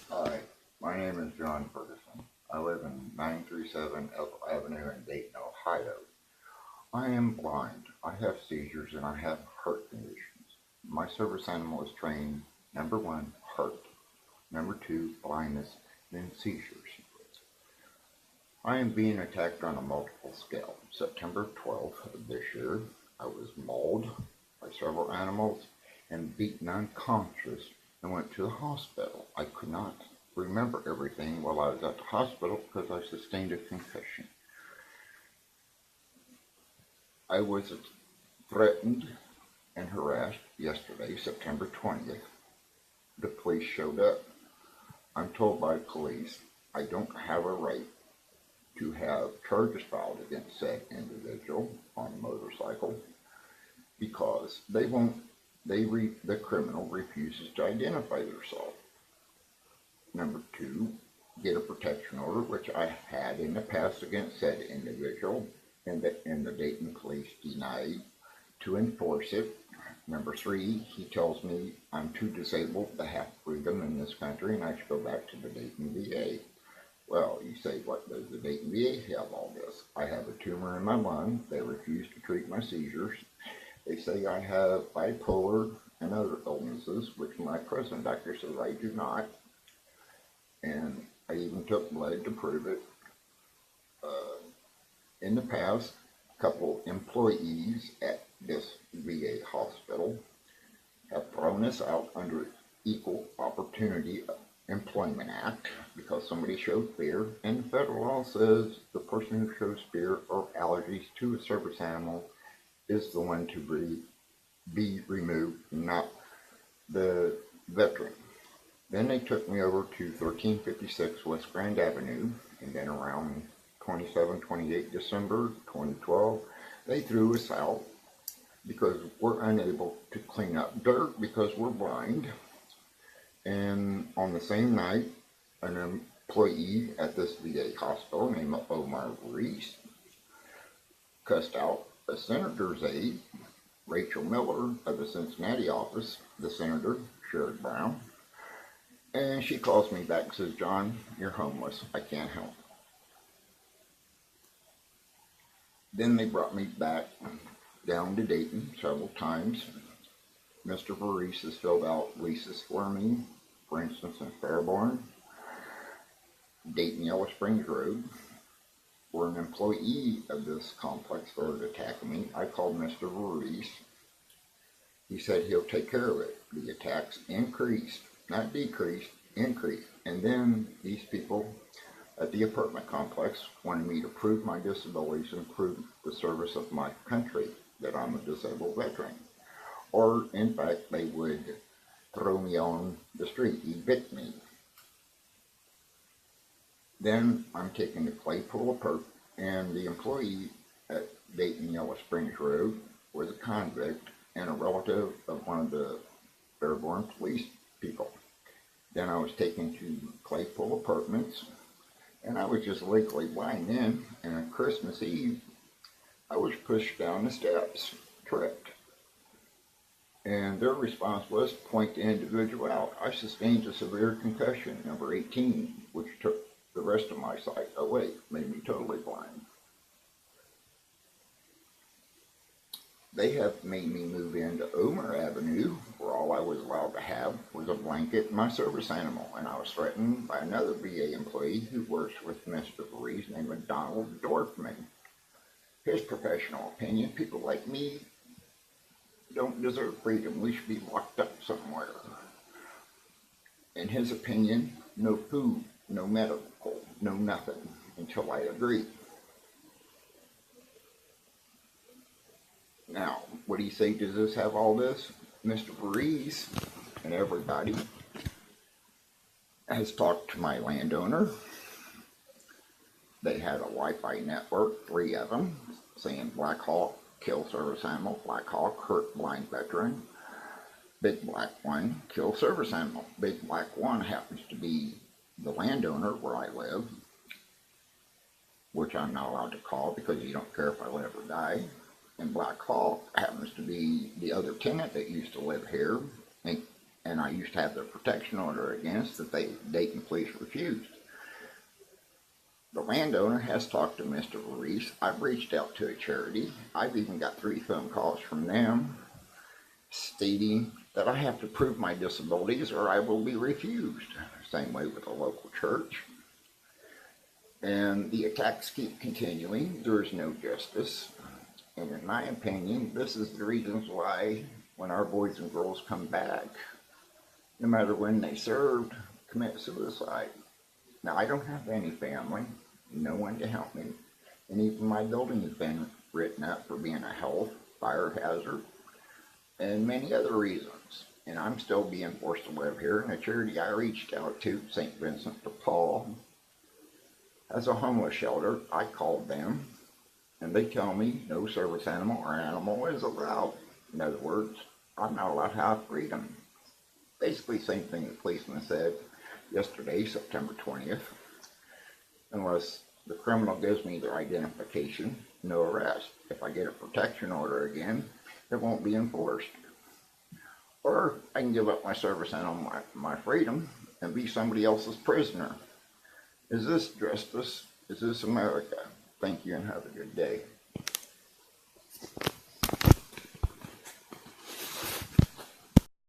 Hi, my name is John Ferguson. I live in 937 Elk Avenue in Dayton, Ohio. I am blind, I have seizures, and I have heart conditions. My service animal is trained number one, heart, number two, blindness, then seizures. I am being attacked on a multiple scale. September 12th of this year, I was mauled by several animals and beaten unconscious and went to the hospital. I could not remember everything while I was at the hospital because I sustained a concussion. I was threatened and harassed yesterday, September 20th. The police showed up. I'm told by police I don't have a right to have charges filed against said individual on a motorcycle because the criminal refuses to identify themselves. Number two, get a protection order, which I had in the past against said individual, and the Dayton police denied to enforce it. Number three, he tells me I'm too disabled to have freedom in this country and I should go back to the Dayton VA. Well, you say, what does the Dayton VA have all this? I have a tumor in my lung. They refuse to treat my seizures. They say I have bipolar and other illnesses, which my present doctor says I do not. And I even took blood to prove it. In the past, a couple employees at this VA hospital have thrown us out under Equal Opportunity Employment Act because somebody showed fear, and the federal law says the person who shows fear or allergies to a service animal is the one to be removed, not the veteran. Then they took me over to 1356 West Grand Avenue, and then around 28 December 2012, they threw us out because we're unable to clean up dirt because we're blind. And on the same night, an employee at this VA hospital named Omar Reese cussed out a senator's aide, Rachel Miller of the Cincinnati office, the senator, Sherrod Brown. And she calls me back and says, John, you're homeless. I can't help. Then they brought me back down to Dayton several times. Mr. Voorhees has filled out leases for me, for instance, in Fairborn, Dayton Yellow Springs Road. For an employee of this complex started attacking me, I called Mr. Voorhees. He said he'll take care of it. The attacks increased, not decreased, increased. And then these people at the apartment complex wanted me to prove my disabilities and prove the service of my country, that I'm a disabled veteran. Or, in fact, they would throw me on the street, evict me. Then I'm taken to Claypool Apartment, and the employee at Dayton Yellow Springs Road was a convict and a relative of one of the Fairborn police people. Then I was taken to Claypool Apartments, and I was just legally blind then, and on Christmas Eve, I was pushed down the steps, tripped. And their response was point the individual out. I sustained a severe concussion, number 18, which took the rest of my sight away, made me totally blind. They have made me move into Omer Avenue, where all I was allowed to have was a blanket and my service animal, and I was threatened by another VA employee who works with Mr. Voorhees named Donald Dorfman. His professional opinion, people like me don't deserve freedom. We should be locked up somewhere. In his opinion, no food, no medical, no nothing, until I agree. Now, what do you say, does this have all this? Mr. Voorhees and everybody has talked to my landowner. They had a Wi-Fi network, 3 of them, saying Black Hawk, kill service animal, Black Hawk, hurt blind veteran, Big Black One, kill service animal. Big Black One happens to be the landowner where I live, which I'm not allowed to call because you don't care if I live or die. And Black Hawk happens to be the other tenant that used to live here, and I used to have the protection order against that the Dayton police refused. The landowner has talked to Mr. Reese. I've reached out to a charity. I've even got 3 phone calls from them stating that I have to prove my disabilities or I will be refused. Same way with a local church. And the attacks keep continuing. There is no justice. And in my opinion, this is the reasons why when our boys and girls come back, no matter when they served, commit suicide. Now, I don't have any family, no one to help me, and even my building has been written up for being a health, fire hazard, and many other reasons. And I'm still being forced to live here, and a charity I reached out to, St. Vincent de Paul, has a homeless shelter. I called them, and they tell me no service animal or animal is allowed. In other words, I'm not allowed to have freedom. Basically, same thing the policeman said yesterday, September 20th. Unless the criminal gives me their identification, no arrest. If I get a protection order again, it won't be enforced. Or I can give up my service animal, my freedom, and be somebody else's prisoner. Is this justice? Is this America? Thank you and have a good day.